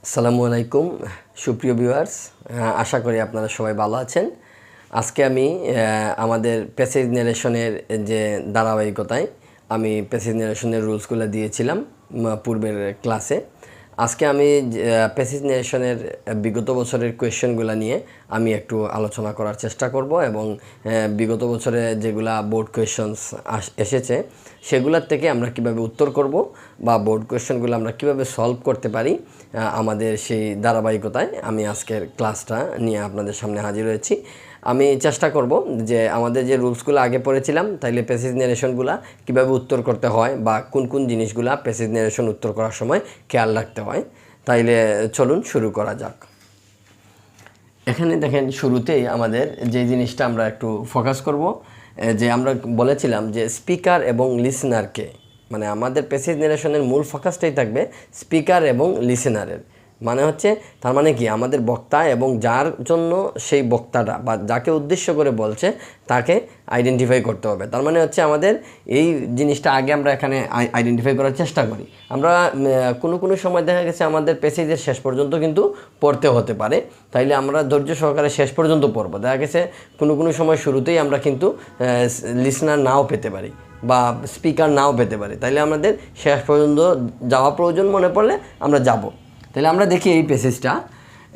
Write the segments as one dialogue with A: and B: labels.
A: আসসালামু আলাইকুম সুপ্রিয় ভিউয়ার্স, আশা করি আপনারা সবাই ভালো আছেন। আজকে আমি আমাদের প্যাসেজ নারেশনের যে ধারাবাহিকতায় আমি প্যাসেজ নারেশনের রুলসগুলো দিয়েছিলাম পূর্বের ক্লাসে। আজকে আমি প্যাসেজ নারেশনের বিগত বছরের কোয়েশ্চেনগুলো নিয়ে আমি একটু আলোচনা করার চেষ্টা করব এবং বিগত বছরে যেগুলা বোর্ড কোয়েশ্চেনস এসেছে সেগুলোর থেকে আমরা কিভাবে উত্তর করব বা বোর্ড কোয়েশ্চেনগুলো আমরা কিভাবে সলভ করতে পারি আমাদের সেই ধারাবাহিকতায় আমি আজকের ক্লাসটা নিয়ে আপনাদের সামনে হাজির হয়েছি। আমি চেষ্টা করব যে আমাদের যে রুলসগুলো আগে পড়েছিলাম তাইলে প্যাসেজ নারেশনগুলো কীভাবে উত্তর করতে হয় বা কোন কোন জিনিসগুলো প্যাসেজ নারেশন উত্তর করার সময় খেয়াল রাখতে হয়। তাইলে চলুন শুরু করা যাক। এখানে দেখেন শুরুতেই আমাদের যে জিনিসটা আমরা একটু ফোকাস করব, যে আমরা বলেছিলাম যে স্পিকার এবং লিসেনারকে, মানে আমাদের প্যাসেজ নারেশনের মূল ফোকাসটাই থাকবে স্পিকার এবং লিসেনারের। মানে হচ্ছে তার মানে কি আমাদের বক্তা এবং যার জন্য সেই বক্তাটা বা যাকে উদ্দেশ্য করে বলছে তাকে আইডেন্টিফাই করতে হবে। তার মানে হচ্ছে আমাদের এই জিনিসটা আগে আমরা এখানে আইডেন্টিফাই করার চেষ্টা করি। আমরা কোনো সময় দেখা গেছে আমাদের প্যাসেজের শেষ পর্যন্ত কিন্তু পড়তে হতে পারে, তাইলে আমরা ধৈর্য সহকারে শেষ পর্যন্ত পড়বো। দেখা গেছে কোনো সময় শুরুতেই আমরা কিন্তু লিসনার নাও পেতে পারি বা স্পিকার নাও পেতে পারি, তাইলে আমাদের শেষ পর্যন্ত যাওয়া প্রয়োজন মনে পড়লে আমরা যাব। তাহলে আমরা দেখি এই প্যাসেজটা,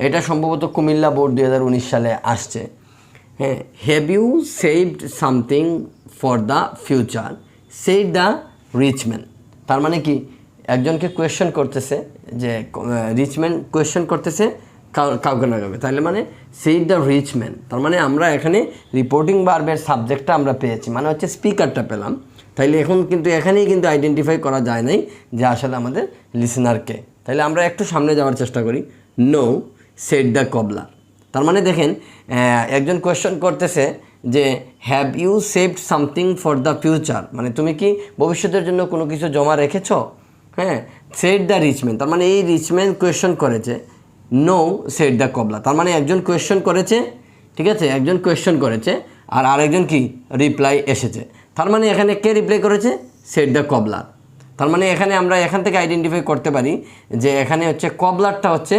A: এটা সম্ভবত কুমিল্লা বোর্ড 2019 সালে আসছে। হ্যাঁ, have you saved something for the future said the rich man. তার মানে কি একজনকে কোয়েশ্চেন করতেছে, যে রিচ ম্যান কোয়েশ্চেন করতেছে কাউকে না কাউকে, তাহলে মানে সেড দ্য রিচ ম্যান। তার মানে আমরা এখানে রিপোর্টিং ভার্বের সাবজেক্টটা আমরা পেয়েছি, মানে হচ্ছে স্পিকারটা পেলাম। তাইলে এখন কিন্তু এখানেই কিন্তু আইডেন্টিফাই করা যায় নাই যে আসলে আমাদের লিসেনারকে। তাহলে আমরা একটু সামনে যাওয়ার চেষ্টা করি। No said the cobbler. তার মানে দেখেন একজন কোয়েশ্চেন করতেছে যে have you saved something for the future, মানে তুমি কি ভবিষ্যতের জন্য কোনো কিছু জমা রেখেছ? হ্যাঁ, সেড দ্য রিচম্যান, তার মানে এই রিচম্যান কোয়েশ্চেন করেছে। নো সেড দ্য কবলার, তার মানে একজন কোয়েশ্চেন করেছে, ঠিক আছে, একজন কোয়েশ্চেন করেছে আর আরেকজন কি রিপ্লাই এসেছে। তার মানে এখানে কে রিপ্লাই করেছে? Shed the cobbler. তার মানে এখানে আমরা এখান থেকে আইডেন্টিফাই করতে পারি যে এখানে হচ্ছে কবলারটা হচ্ছে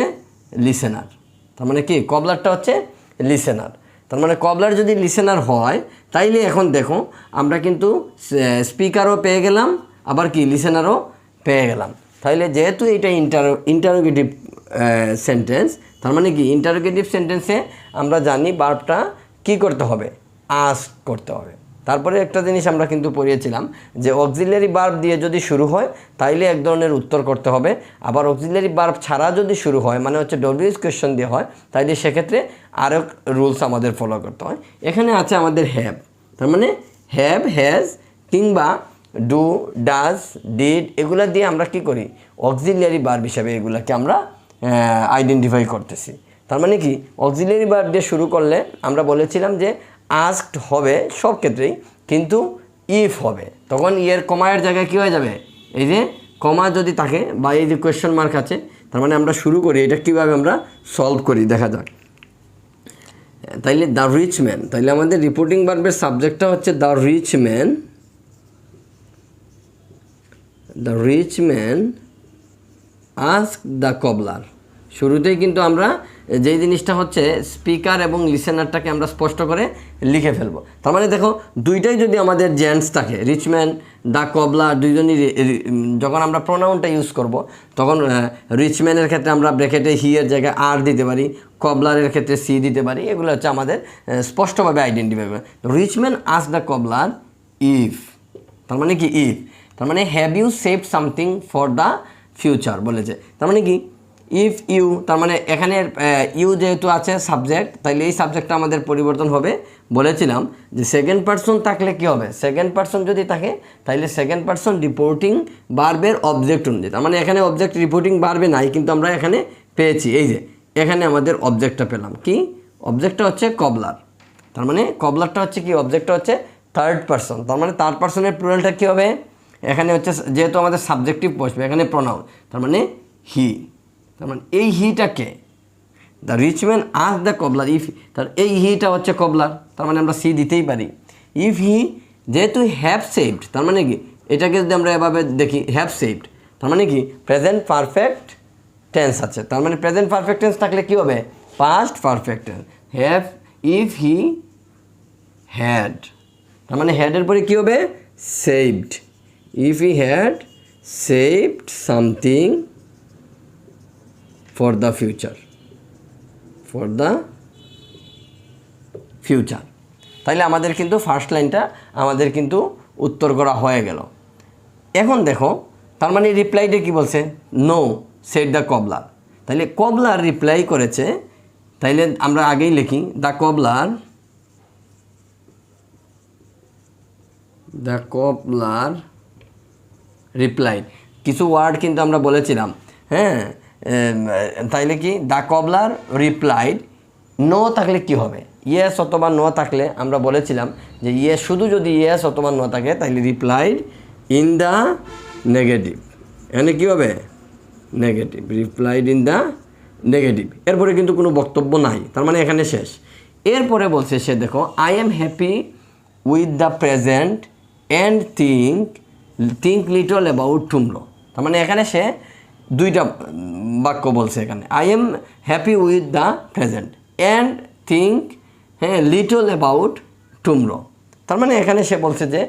A: লিসেনার। তার মানে কি কবলারটা হচ্ছে লিসেনার। তার মানে কবলার যদি লিসেনার হয় তাইলে এখন দেখো আমরা কিন্তু স্পিকারও পেয়ে গেলাম, আবার কি লিসেনারও পেয়ে গেলাম। তাইলে যেহেতু এটা ইন্টারোগেটিভ সেন্টেন্স, তার মানে কি ইন্টারোগেটিভ সেন্টেন্সে আমরা জানি ভার্বটা কি করতে হবে? আস্ক করতে হবে। তারপরে একটা জিনিস আমরা কিন্তু পড়িয়েছিলাম যে অক্সিলারি ভার্ব দিয়ে যদি শুরু হয় তাইলে এক ধরনের উত্তর করতে হবে, আবার অক্সিলারি ভার্ব ছাড়া যদি শুরু হয় মানে হচ্ছে ডব্লিউএস কোয়েশ্চন দিয়ে হয় তাইলে সেক্ষেত্রে আরও রুলস আমাদের ফলো করতে হয়। এখানে আছে আমাদের হ্যাভ, তার মানে হ্যাভ, হ্যাজ কিংবা ডু, ডাজ, ডিড এগুলা দিয়ে আমরা কি করি? অক্সিলারি ভার্ব হিসাবে এগুলাকে আমরা আইডেন্টিফাই করতেছি। তার মানে কি অক্সিলারি ভার্ব দিয়ে শুরু করলে আমরা বলেছিলাম যে আস্কড হবে সব ক্ষেত্রেই, কিন্তু ইফ হবে তখন ইয়ের কমায়ের জায়গায় কী হয়ে যাবে? এই যে কমা যদি থাকে বা এই যে কোয়েশ্চেন মার্ক আছে, তার মানে আমরা শুরু করি এটা কীভাবে আমরা সলভ করি দেখা যাক। তাইলে দ্য রিচ ম্যান, তাইলে আমাদের রিপোর্টিং ভার্বের সাবজেক্টটা হচ্ছে the rich man. The rich man ask the cobbler. শুরুতেই কিন্তু আমরা যেই জিনিসটা হচ্ছে স্পিকার এবং লিসেনারটাকে আমরা স্পষ্ট করে লিখে ফেলবো। তার মানে দেখো দুইটাই যদি আমাদের জেন্টস থাকে, রিচম্যান, দ্য কবলার দুইজনই, যখন আমরা প্রোনাউনটা ইউজ করব তখন রিচম্যানের ক্ষেত্রে আমরা ব্র্যাকেটে হি এর জায়গায় আর দিতে পারি, কবলারের ক্ষেত্রে সি দিতে পারি। এগুলো হচ্ছে আমাদের স্পষ্টভাবে আইডেন্টিফাই করে। Rich man ask the cobbler if, তার মানে কি ইফ, তার মানে have you saved something for the future বলেছে। তার মানে কি ইফ ইউ, তার মানে এখানে ইউ যেহেতু আছে সাবজেক্ট, তাইলে এই সাবজেক্টটা আমাদের পরিবর্তন হবে। বলেছিলাম যে সেকেন্ড পারসন থাকলে কি হবে? সেকেন্ড পারসন যদি থাকে তাইলে সেকেন্ড পারসন রিপোর্টিং ভার্বের অবজেক্ট অনুযায়ী, তার মানে এখানে অবজেক্ট রিপোর্টিং ভার্বে নাই কিন্তু আমরা এখানে পেয়েছি। এই যে এখানে আমাদের অবজেক্টটা পেলাম, কি অবজেক্টটা হচ্ছে কবলার। তার মানে কবলারটা হচ্ছে কি অবজেক্টটা হচ্ছে থার্ড পারসন, তার মানে থার্ড পারসনের প্লুরালটা কী হবে? এখানে হচ্ছে যেহেতু আমাদের সাবজেক্টিভ বসবে এখানে প্রোনাউন, তার মানে হি। তার মানে এই হিটাকে the rich man ask the cobbler if, তার এই হিটা হচ্ছে কবলার, তার মানে আমরা সি দিতেই পারি। ইফ হি, যেহেতু হ্যাভ সেভড, তার মানে কি এটাকে যদি আমরা এভাবে দেখি হ্যাভ সেভড, তার মানে কি প্রেজেন্ট পারফেক্ট টেন্স আছে, তার মানে প্রেজেন্ট পারফেক্ট টেন্স থাকলে কী হবে? Past perfect tense. Have if he had, তার মানে হ্যাডের পরে কী হবে? Saved. If he had saved something for the future, for the future. তাইলে আমাদের কিন্তু ফার্স্ট লাইনটা আমাদের কিন্তু উত্তর করা হয়ে গেল। এখন দেখো, তার মানে রিপ্লাইটা কি বলছে? No said the cobbler. তাইলে কবলার রিপ্লাই করেছে, তাইলে আমরা আগেই লিখি the cobbler, the cobbler replied. কিছু ওয়ার্ড কিন্তু আমরা বলেছিলাম, হ্যাঁ, তাইলে কি দ্য কবলার রিপ্লাইড। নো থাকলে কি হবে? ইয়েস অথবা নো থাকলে আমরা বলেছিলাম যে ইয়েস, শুধু যদি ইয়েস অথবা নো থাকে তাহলে রিপ্লাইড ইন দ্য নেগেটিভ। এখানে কী হবে? Negative. Replied in the negative. এরপরে কিন্তু কোনো বক্তব্য নাই, তার মানে এখানে শেষ। এরপরে বলছে সে, দেখো, I am happy with the present and think little about tomorrow. তার মানে এখানে সে দুইটা বাক্য বলছে এখানে, I am happy with the present and think, হ্যাঁ, লিটল অ্যাবাউট টুমরো। তার মানে এখানে সে বলছে যে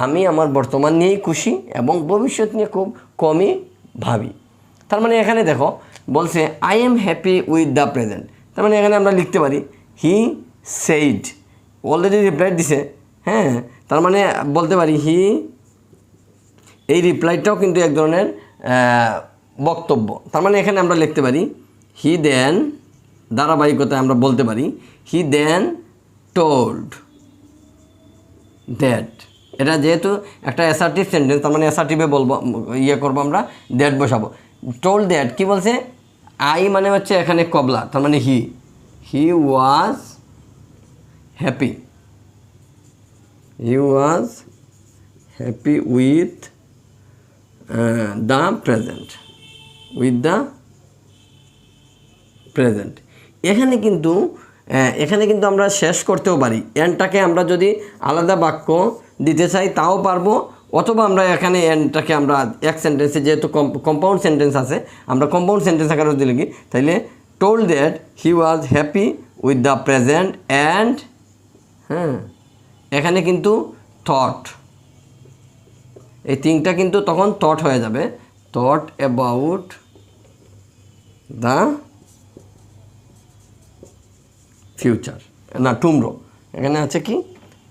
A: আমি আমার বর্তমান নিয়েই খুশি এবং ভবিষ্যৎ নিয়ে খুব কমই ভাবি। তার মানে এখানে দেখো বলছে I am happy with the present, তার মানে এখানে আমরা লিখতে পারি হি সেইড, অলরেডি রিপ্লাই দিছে, হ্যাঁ, তার মানে বলতে পারি হি, এই রিপ্লাইটাও কিন্তু এক ধরনের বক্তব্য। তার মানে এখানে আমরা লিখতে পারি হি দেন, ধারাবাহিকতায় আমরা বলতে পারি হি দেন টোল্ড দ্যাট। এটা যেহেতু একটা অ্যাসার্টিভ সেন্টেন্স, তার মানে অ্যাসার্টিভে বলবো, ইয়ে করবো আমরা, দ্যাট বসাবো। টোল্ড দ্যাট কী বলছে? আই মানে হচ্ছে এখানে কবলা, তার মানে he was happy, he was happy with the present, with the present. এখানে কিন্তু আমরা শেষ করতেও পারি। এন্ডটাকে আমরা যদি আলাদা বাক্য দিতে চাই তাও পারবো, অথবা আমরা এখানে এন্ডটাকে আমরা এক সেন্টেন্সে, যেহেতু কম্পাউন্ড সেন্টেন্স আছে, আমরা কম্পাউন্ড সেন্টেন্স আকারে যদি লিখি, তাইলে told that he was happy with the present and, হ্যাঁ, এখানে কিন্তু থট, এই থিংটা কিন্তু তখন থট হয়ে যাবে, থট অ্যাবাউট দ্য ফিউচার, না টুমরো, এখানে আছে কি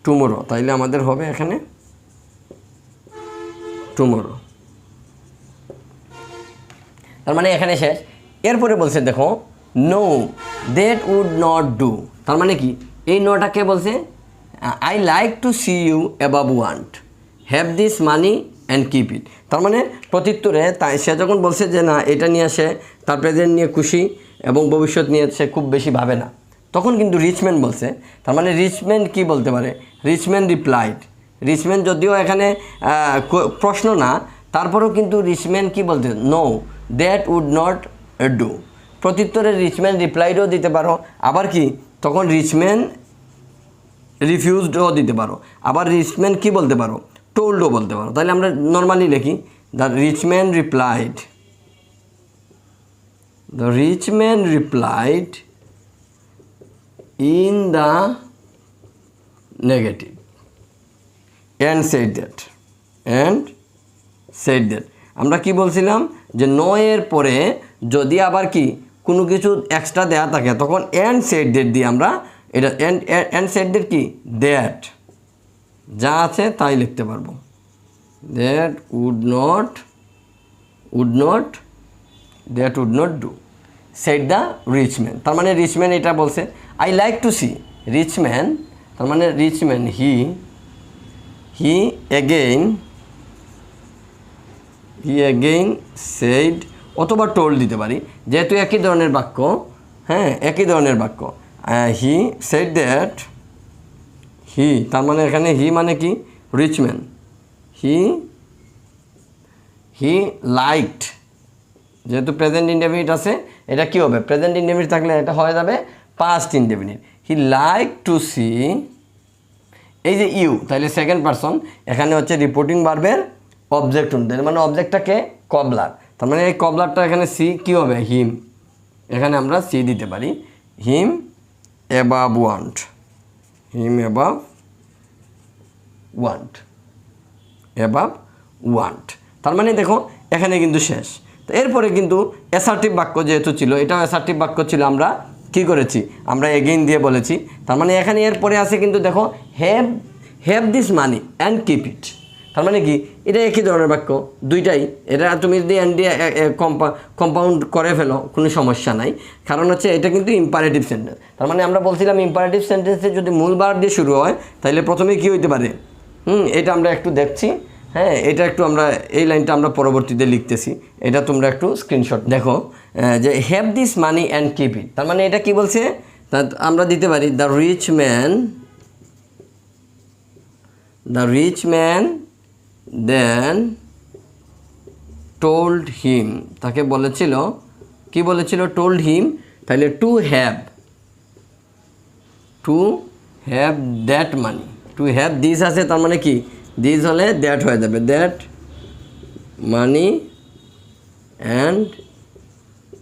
A: টুমরো, তাইলে আমাদের হবে এখানে টুমরো। তার মানে এখানে শেষ। এরপরে বলছে দেখো no that would not do, তার মানে কি এই নোটাকে বলছে I like to see you above want, have this money and keep it. তার মানে প্রত্যুত্তরে তাই সে যখন বলছে যে না, এটা নিয়ে সে তার প্রেজেন্ট নিয়ে খুশি এবং ভবিষ্যৎ নিয়ে সে খুব বেশি ভাবে না, তখন কিন্তু রিচম্যান বলছে। তার মানে রিচম্যান কি বলতে পারে? Richman replied. রিচম্যান যদিও এখানে প্রশ্ন না, তারপরেও কিন্তু রিচম্যান কি বলতে? No that would not do. প্রত্যুত্তরে রিচম্যান রিপ্লাইডও দিতে পারো, আবার কি তখন রিচম্যান রিফিউজডও দিতে পারো, আবার রিচম্যান কি বলতে পারো? টোল্ডও বলতে পারো। তাহলে আমরা নর্মালি লিখি the Richman replied, the Richman replied in the negative and said that আমরা কি বলছিলাম যে নো এর পরে যদি আবার কি কোনো কিছু এক্সট্রা দেয়া থাকে তখন and said that দিয়ে আমরা এটা and said that কি that যা আছে তাই লিখতে পারবো, that would not do said the rich man। তার মানে রিচ ম্যান এটা বলছে I like to see, rich man তার মানে rich man he again said অথবা টোল্ড দিতে পারি, যেহেতু একই ধরনের বাক্য, হ্যাঁ একই ধরনের বাক্য। হি সেড দ্যাট, হি তার মানে এখানে হি মানে কি রিচ ম্যান, হি লাইকড, যেহেতু প্রেজেন্ট ইনডেফিনিট আছে এটা কি হবে? প্রেজেন্ট ইনডেফিনিট থাকলে এটা হয়ে যাবে past indefinite. He like to see, এই যে ইউ তাহলে সেকেন্ড পারসন, এখানে হচ্ছে রিপোর্টিং ভার্বের অবজেক্ট অনুযায়ী, মানে অবজেক্টটাকে কবলার, তার মানে এই কবলারটা এখানে সি কী হবে, হিম, এখানে আমরা সি দিতে পারি, হিম অ্যাবাভ ওয়ান্ট, হিম অ্যাবাভ ওয়ান্ট, অ্যাবাভ ওয়ান্ট। তার মানে দেখো এখানে কিন্তু শেষ। তো এরপরে কিন্তু অ্যাসার্টিভ বাক্য যেহেতু ছিল, এটাও অ্যাসার্টিভ বাক্য ছিল, আমরা কি করেছি, আমরা এগেইন দিয়ে বলেছি। তার মানে এখানে এরপরে আছে কিন্তু দেখো have this money and keep it. তার মানে কি, এটা একই ধরনের বাক্য, দুইটাই। এটা তুমি যদি অ্যান্ড দিয়ে কম্পাউন্ড করে ফেলো কোনো সমস্যা নাই, কারণ হচ্ছে এটা কিন্তু ইম্পারেটিভ সেন্টেন্স। তার মানে আমরা বলছিলাম ইম্পারেটিভ সেন্টেন্সে যদি মূল ভার্ব দিয়ে শুরু হয় তাহলে প্রথমে কি হইতে পারে, এটা আমরা একটু দেখছি। হ্যাঁ, এটা একটু আমরা এই লাইনটা আমরা পরবর্তীতে লিখতেছি, এটা তোমরা একটু স্ক্রিনশট দেখো, যে have this money and keep it. তার মানে এটা কি বলছে, আমরা দিতে পারি the rich man then told him, তাকে বলেছিল, কি বলেছিল, টোল্ড হিম। তাহলে to have that money, to have this আছে, তার মানে কি দিস হলে দ্যাট হয়ে যাবে, that money and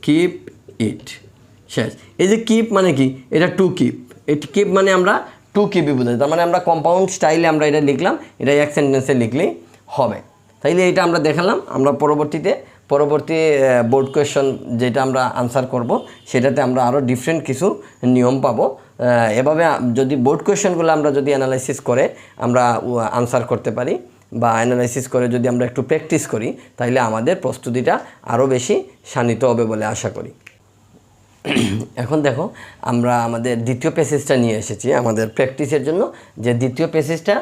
A: keep it, শেষ। এই যে কিপ মানে কি, এটা টু কিপ, কিপ মানে আমরা টু কিপই বোঝাই। তার মানে আমরা কম্পাউন্ড স্টাইলে আমরা এটা লিখলাম, এটা এক সেন্টেন্সে লিখলেই হবে। তাইলে এটা আমরা দেখালাম। আমরা পরবর্তী বোর্ড কোয়েশ্চন যেটা আমরা আনসার করব, সেটাতে আমরা আরও ডিফারেন্ট কিছু নিয়ম পাবো। এভাবে যদি বোর্ড কোয়েশ্চনগুলো আমরা যদি অ্যানালাইসিস করে আমরা আনসার করতে পারি, বা অ্যানালাইসিস করে যদি আমরা একটু প্র্যাকটিস করি, তাহলে আমাদের প্রস্তুতিটা আরও বেশি শানিত হবে বলে আশা করি। এখন দেখো, আমরা আমাদের দ্বিতীয় প্যাসেজটা নিয়ে এসেছি আমাদের প্র্যাকটিসের জন্য, যে দ্বিতীয় প্যাসেজটা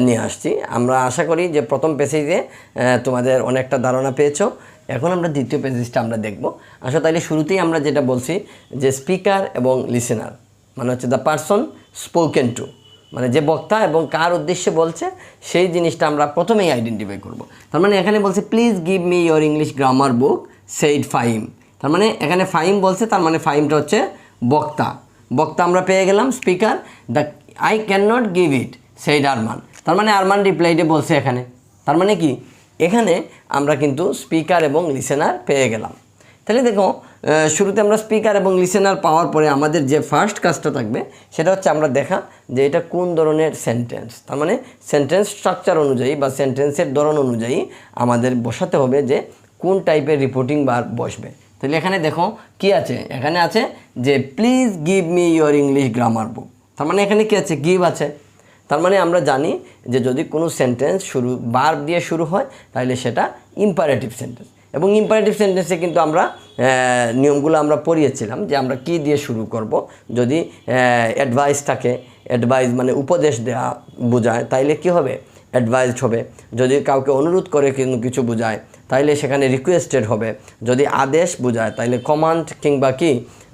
A: নিয়ে আসছি। আমরা আশা করি যে প্রথম প্যাসেজে তোমাদের অনেকটা ধারণা পেয়েছো। এখন আমরা দ্বিতীয় প্যাসেজটা আমরা দেখব। আসলে তাইলে শুরুতেই আমরা যেটা বলছি যে স্পিকার এবং লিসেনার মানে হচ্ছে দ্য পারসন স্পোকেন টু, মানে যে বক্তা এবং কার উদ্দেশ্যে বলছে সেই জিনিসটা আমরা প্রথমেই আইডেন্টিফাই করব। তার মানে এখানে বলছে please give me your English grammar book said Fahim. তার মানে এখানে ফাহিম বলছে, তার মানে ফাহিমটা হচ্ছে বক্তা আমরা পেয়ে গেলাম। Speaker the I can not give it said Arman, তার মানে আরমান রিপ্লাইডে বলছে এখানে। তার মানে কি, এখানে আমরা কিন্তু স্পিকার এবং লিসেনার পেয়ে গেলাম। তাহলে দেখো, শুরুতে আমরা স্পিকার এবং লিসেনার পাওয়ার পরে আমাদের যে ফার্স্ট কাজটা থাকবে সেটা হচ্ছে আমরা দেখা যে এটা কোন ধরনের সেন্টেন্স। তার মানে সেন্টেন্স স্ট্রাকচার অনুযায়ী বা সেন্টেন্সের ধরন অনুযায়ী আমাদের বসাতে হবে যে কোন টাইপের রিপোর্টিং ভার্ব বসবে। তাহলে এখানে দেখো কি আছে, এখানে আছে যে please give me your English grammar book. তার মানে এখানে কি আছে, গিভ আছে। তার মানে আমরা জানি যে যদি কোনো সেন্টেন্স ভার্ব দিয়ে শুরু হয় তাহলে সেটা ইম্পারেটিভ সেন্টেন্স। এবং ইম্পারেটিভ সেন্টেন্সে কিন্তু আমরা নিয়মগুলো আমরা পড়িয়েছিলাম যে আমরা কি দিয়ে শুরু করব। যদি অ্যাডভাইস থাকে, অ্যাডভাইস মানে উপদেশ দেওয়া বোঝায়, তাইলে কি হবে, অ্যাডভাইসড হবে। যদি কাউকে অনুরোধ করে কিছু বোঝায় তাইলে সেখানে রিকোয়েস্টেড হবে। যদি আদেশ বোঝায় তাইলে কমান্ড কিংবা কি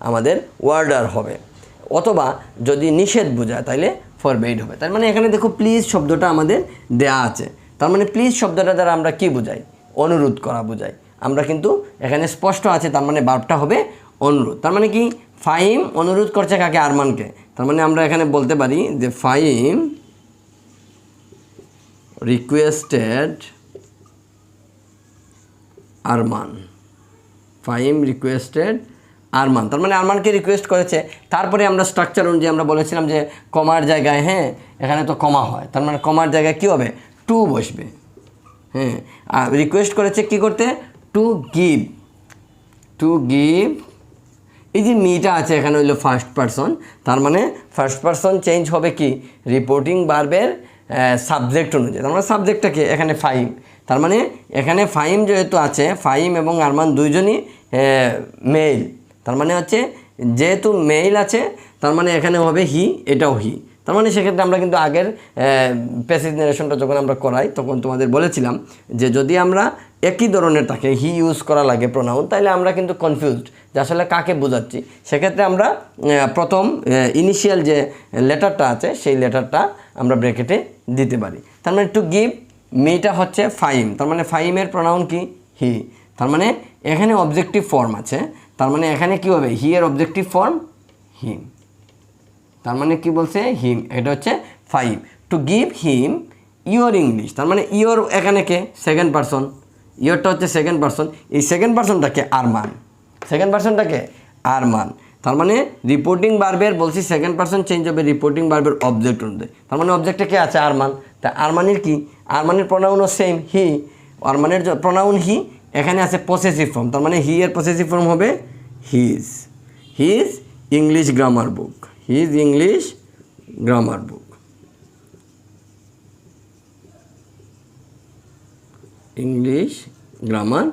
A: আমাদের ওয়ার্ডার হবে। অথবা যদি নিষেধ বোঝায় তাইলে ফরবেইড হবে। তার মানে এখানে দেখো প্লিজ শব্দটা আমাদের দেয়া আছে। তার মানে প্লিজ শব্দটা দ্বারা আমরা কি বোঝাই, অনুরোধ করা বোঝাই। আমরা কিন্তু এখানে স্পষ্ট আছে, তার মানে ভার্বটা হবে অনুরোধ। তার মানে কি, ফাহিম অনুরোধ করছে কাকে, আরমানকে। তার মানে আমরা এখানে বলতে পারি যে ফাহিম রিকোয়েস্টেড আরমান, ফাহিম রিকোয়েস্টেড আরমান। তার মানে আরমানকে রিকোয়েস্ট করেছে। তারপরে আমরা স্ট্রাকচার অনুযায়ী আমরা বলেছিলাম যে কমার জায়গায়, হ্যাঁ এখানে তো কমা হয়, তার মানে কমার জায়গায় কী হবে, টু বসবে। হ্যাঁ, আর রিকোয়েস্ট করেছে কি করতে, টু গিভ। এই যে মিটা আছে এখানে হইলো ফার্স্ট পারসন, তার মানে ফার্স্ট পারসন চেঞ্জ হবে কি রিপোর্টিং ভার্বের সাবজেক্ট অনুযায়ী। তার মানে সাবজেক্টটা কি এখানে ফাহিম। তার মানে এখানে ফাহিম যেহেতু আছে, ফাহিম এবং আরমান দুইজনই মেল। তার মানে হচ্ছে যেহেতু মেল আছে তার মানে এখানে হবে হি, এটাও হি। তার মানে সেক্ষেত্রে আমরা কিন্তু আগের প্যাসেজ নারেশনটা যখন আমরা করাই তখন তোমাদের বলেছিলাম যে যদি আমরা একই ধরনের থাকে হি ইউজ করা লাগে প্রোনাউন, তাহলে আমরা কিন্তু কনফিউজড যে আসলে কাকে বোঝাচ্ছি। সেক্ষেত্রে আমরা প্রথম ইনিশিয়াল যে লেটারটা আছে সেই লেটারটা আমরা ব্র্যাকেটে দিতে পারি। তার মানে টু গিভ মিটা হচ্ছে ফাহিম, তার মানে ফাহিমের প্রোনাউন কি, হি। তার মানে এখানে অবজেক্টিভ ফর্ম আছে, তার মানে এখানে কি হবে, হি এর অবজেক্টিভ ফর্ম হিম। তার মানে কি বলছে, হিম, এটা হচ্ছে Fahim. To give him your English, তার মানে ইয়োর এখানে কে, সেকেন্ড পারসন, ইয়রটা হচ্ছে সেকেন্ড পারসন, এই সেকেন্ড পারসনটাকে আরমান, সেকেন্ড পারসনটাকে আরমান। তার মানে রিপোর্টিং ভার্বের বলছি সেকেন্ড পারসন চেঞ্জ হবে রিপোর্টিং ভার্বের অবজেক্ট অনুযায়ী। তার মানে অবজেক্টে কে আছে? আরমান। তা আরমানের কি? আরমানের প্রোনাউনও সেম, হি। আরমানের প্রোনাউন হি, এখানে আছে পসেসিভ ফর্ম, তার মানে হি এর পসেসিভ ফর্ম হবে his. His English grammar book, his English grammar book, English grammar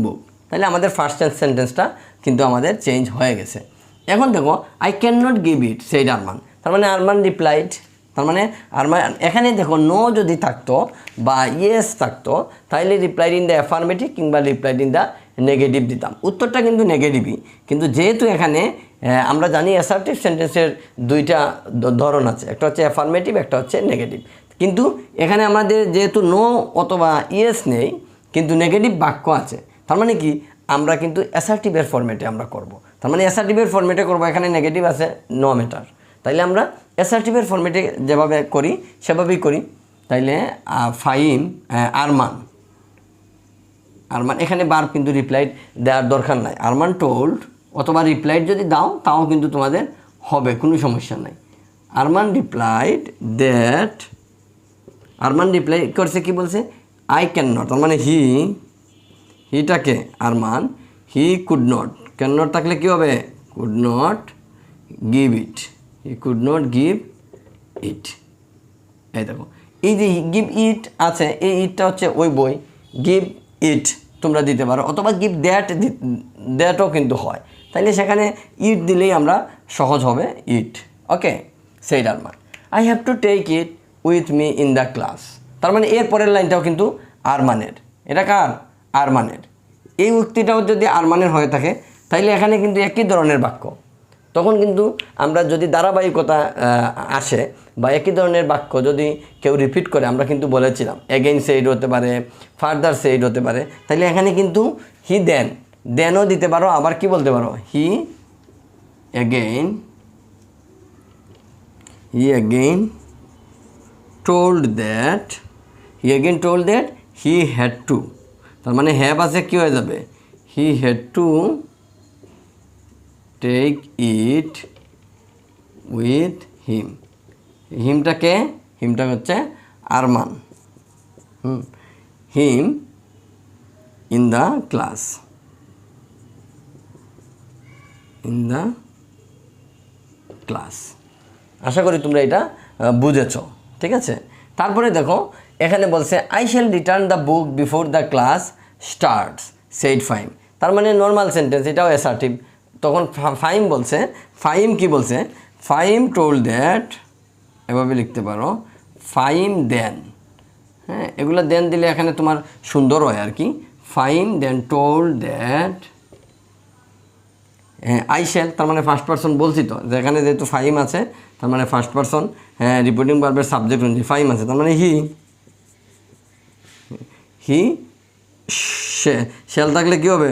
A: book. তাহলে আমাদের ফার্স্ট সেন্টেন্সটা কিন্তু আমাদের চেঞ্জ হয়ে গেছে। এখন দেখো, I can not give it said Arman. তার মানে আরমান রিপ্লাইড, তার মানে আরমান, এখানে দেখো নো যদি থাকতো বা ইয়েস থাকতো তাহলে রিপ্লাইড ইন দ্য অ্যাফার্মেটিভ কিংবা রিপ্লাইড ইন দ্য নেগেটিভ দিতাম, উত্তরটা কিন্তু নেগেটিভই। কিন্তু যেহেতু এখানে আমরা জানি অ্যাসার্টিভ সেন্টেন্সের দুইটা ধরন আছে, একটা হচ্ছে অ্যাফার্মেটিভ, একটা হচ্ছে নেগেটিভ। কিন্তু এখানে আমাদের যেহেতু নো অথবা ইয়েস নেই কিন্তু নেগেটিভ বাক্য আছে, তার মানে কি আমরা কিন্তু অ্যাসার্টিভের ফরম্যাটে আমরা করব। তার মানে অ্যাসার্টিভের ফরম্যাটে করব, এখানে নেগেটিভ আছে, নো ম্যাটার। তাইলে আমরা অ্যাসার্টিভের ফরম্যাটে যেভাবে করি সেভাবেই করি। তাইলে ফাহিম আরমান, আরমান এখানে বার কিন্তু রিপ্লাইড দেওয়ার দরকার নাই। আরমান টোল্ড অথবা রিপ্লাইড যদি দাও তাও কিন্তু তোমাদের হবে, কোনো সমস্যা নাই। Arman replied that, Arman reply করছে কি বলছে? আই ক্যান নট, তার মানে হিটাকে Arman, he could not, can not থাকলে কী হবে? Could not give it, he could not give it. এই দেখো, এই যে গিভ ইট আছে, এই ইটটা হচ্ছে ওই বই, গিভ ইট তোমরা দিতে পারো, অথবা গিভ দ্যাটও কিন্তু হয়। তাইলে সেখানে ইট দিলেই আমরা সহজ হবে it. Okay, said Arman, I have to take it with me in the class. তার মানে এর পরের লাইনটাও কিন্তু আরমানের। এটা কার? আরমানের। এই উক্তিটাও যদি আরমানের হয়ে থাকে তাইলে এখানে কিন্তু একই ধরনের বাক্য। তখন কিন্তু আমরা যদি ধারাবাহিকতা আসে বা একই ধরনের বাক্য যদি কেউ রিপিট করে, আমরা কিন্তু বলেছিলাম এগেইন সেইড হতে পারে, ফার্দার সেইড হতে পারে। তাইলে এখানে কিন্তু হি দেনও দিতে পারো, আবার কি বলতে পারো? হি again told that he had to, তার মানে হ্যাভ আছে কি হয়ে যাবে? he had to take it with him। হিমটা হচ্ছে Arman, him in the class, আশা করি তোমরা এটা বুঝেছো, ঠিক আছে। তারপরে দেখো এখানে বলছে I shall return the book before the class starts said Fahim. তার মানে নর্মাল সেন্টেন্স, এটাও অ্যাসার্টিভ। তখন ফাহিম বলছে, ফাহিম কি বলছে? ফাহিম টোল্ড দ্যাট, এভাবে লিখতে পারো, ফাহিম দেন, হ্যাঁ এগুলো দেন দিলে এখানে তোমার সুন্দর হয় আর কি। ফাহিম দেন টোল্ড দ্যাট, হ্যাঁ আই শ্যাল, তার মানে ফার্স্ট পারসন বলছি তো, যেখানে যেহেতু ফাহিম আছে তার মানে ফার্স্ট পারসন, হ্যাঁ রিপোর্টিং ভার্বের সাবজেক্ট অনুযায়ী ফাহিম আছে, তার মানে হি শ্যাল থাকলে কী হবে?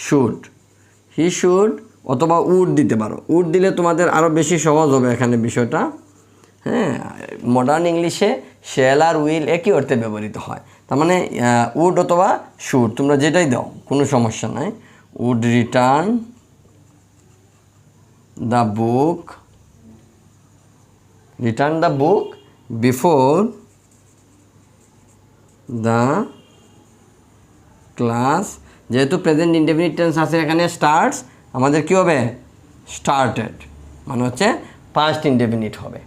A: শুড, হি শুড অথবা উড দিতে পারো। উড দিলে তোমাদের আরও বেশি সহজ হবে এখানে বিষয়টা। হ্যাঁ, মডার্ন ইংলিশে শ্যাল আর উইল একই অর্থে ব্যবহৃত হয়। তার মানে উড অথবা শুড তোমরা যেটাই দাও কোনো সমস্যা নাই। Would return the book before the class, যেহেতু প্রেজেন্ট ইনডেফিনিট টেন্স আছে এখানে স্টার্টস, আমাদের কি হবে? স্টার্টেড, মানে হচ্ছে পাস্ট ইনডেফিনিট হবে।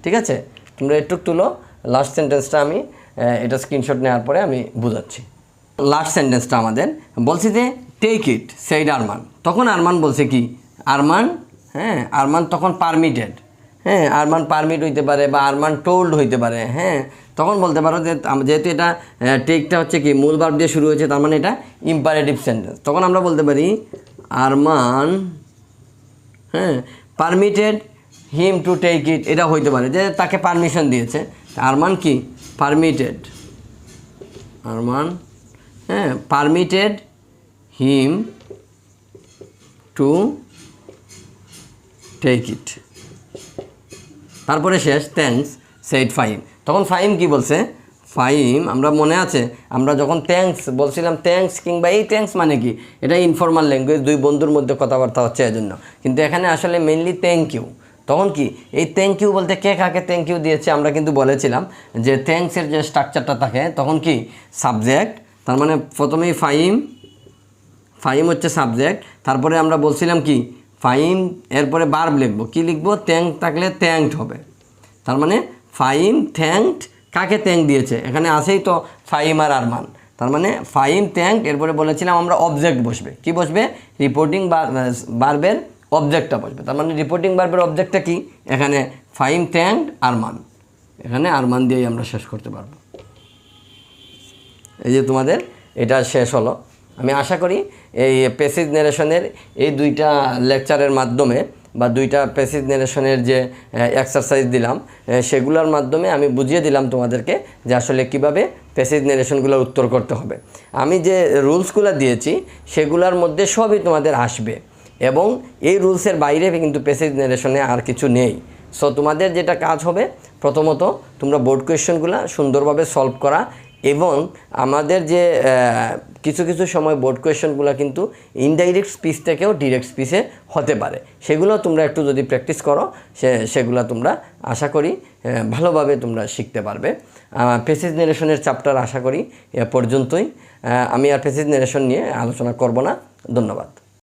A: ঠিক আছে, তোমরা একটু তুলো। লাস্ট সেন্টেন্সটা আমি এটা স্ক্রিনশট নেওয়ার পরে আমি বুঝাচ্ছি। লাস্ট সেন্টেন্সটা আমাদের বলছি যে টেক ইট সেইড আরমান। তখন আরমান বলছে কি? আরমান, হ্যাঁ আরমান তখন পারমিটেড, হ্যাঁ আরমান পারমিট হইতে পারে বা আরমান টোল্ড হইতে পারে। হ্যাঁ তখন বলতে পারো যে যেহেতু এটা টেকটা হচ্ছে কি মূল ভার্ব দিয়ে শুরু হয়েছে, তার মানে এটা ইম্পারেটিভ সেন্টেন্স। তখন আমরা বলতে পারি আরমান, হ্যাঁ permitted him to take it, এটা হইতে পারে যে তাকে পারমিশন দিয়েছে। আরমান কি? পারমিটেড, আরমান হ্যাঁ permitted him to take it. তারপরে শেষ, থ্যাঙ্কস সেইড ফাহিম। তখন ফাহিম কি বলছে? ফাইম, আমরা মনে আছে আমরা যখন থ্যাঙ্কস বলছিলাম, থ্যাঙ্কস কিংবা এই থ্যাঙ্কস মানে কি, এটা ইনফর্মাল ল্যাঙ্গুয়েজ, দুই বন্ধুর মধ্যে কথাবার্তা হচ্ছে এজন্য, কিন্তু এখানে আসলে মেইনলি থ্যাংক ইউ। তখন কি এই থ্যাংক ইউ বলতে কে কাকে থ্যাংক ইউ দিয়েছে, আমরা কিন্তু বলেছিলাম যে থ্যাঙ্কসের যে স্ট্রাকচারটা থাকে তখন কি সাবজেক্ট, তার মানে প্রথমেই ফাইম হচ্ছে সাবজেক্ট, তারপরে আমরা বলছিলাম কি ফাইম, এরপরে ভার্ব লিখবো, কি লিখবো, থ্যাঙ্ক থাকলে থ্যাঙ্কড হবে, তার মানে ফাইম থ্যাঙ্কড, কাকে থ্যাঙ্ক দিয়েছে, এখানে আসেই তো ফাইম আর আরমান, তার মানে ফাইম থ্যাঙ্ক, এরপরে বলেছিলাম আমরা অবজেক্ট বসবে, কি বসবে, রিপোর্টিং ভার্বের অবজেক্টটা বসবে, তার মানে রিপোর্টিং ভার্বের অবজেক্টটা কি, এখানে ফাইম থ্যাঙ্কড আরমান, এখানে আরমান দিয়েই আমরা শেষ করতে পারবো। এই যে তোমাদের এটা শেষ হলো। আমি আশা করি এই প্যাসেজ ন্যারেশনের এই দুইটা লেকচারের মাধ্যমে বা দুইটা প্যাসেজ ন্যারেশনের যে এক্সারসাইজ দিলাম সেগুলোর মাধ্যমে আমি বুঝিয়ে দিলাম তোমাদেরকে যে আসলে কীভাবে প্যাসেজ ন্যারেশনগুলোর উত্তর করতে হবে। আমি যে রুলসগুলো দিয়েছি সেগুলোর মধ্যে সবই তোমাদের আসবে এবং এই রুলসের বাইরে কিন্তু প্যাসেজ ন্যারেশনে আর কিছু নেই। সো তোমাদের যেটা কাজ হবে, প্রথমত তোমরা বোর্ড কোয়েশ্চেনগুলো সুন্দরভাবে সলভ করা, এবং আমাদের যে কিছু কিছু সময় বোর্ড কোয়েশ্চেনগুলো কিন্তু ইনডাইরেক্ট স্পিচ থেকেও ডিরেক্ট স্পিচে হতে পারে, সেগুলো তোমরা একটু যদি প্র্যাকটিস করো সেগুলো তোমরা আশা করি ভালোভাবে তোমরা শিখতে পারবে। প্যাসেজ ন্যারেশনের চ্যাপ্টার আশা করি এ পর্যন্তই। আমি আর প্যাসেজ ন্যারেশন নিয়ে আলোচনা করব না। ধন্যবাদ।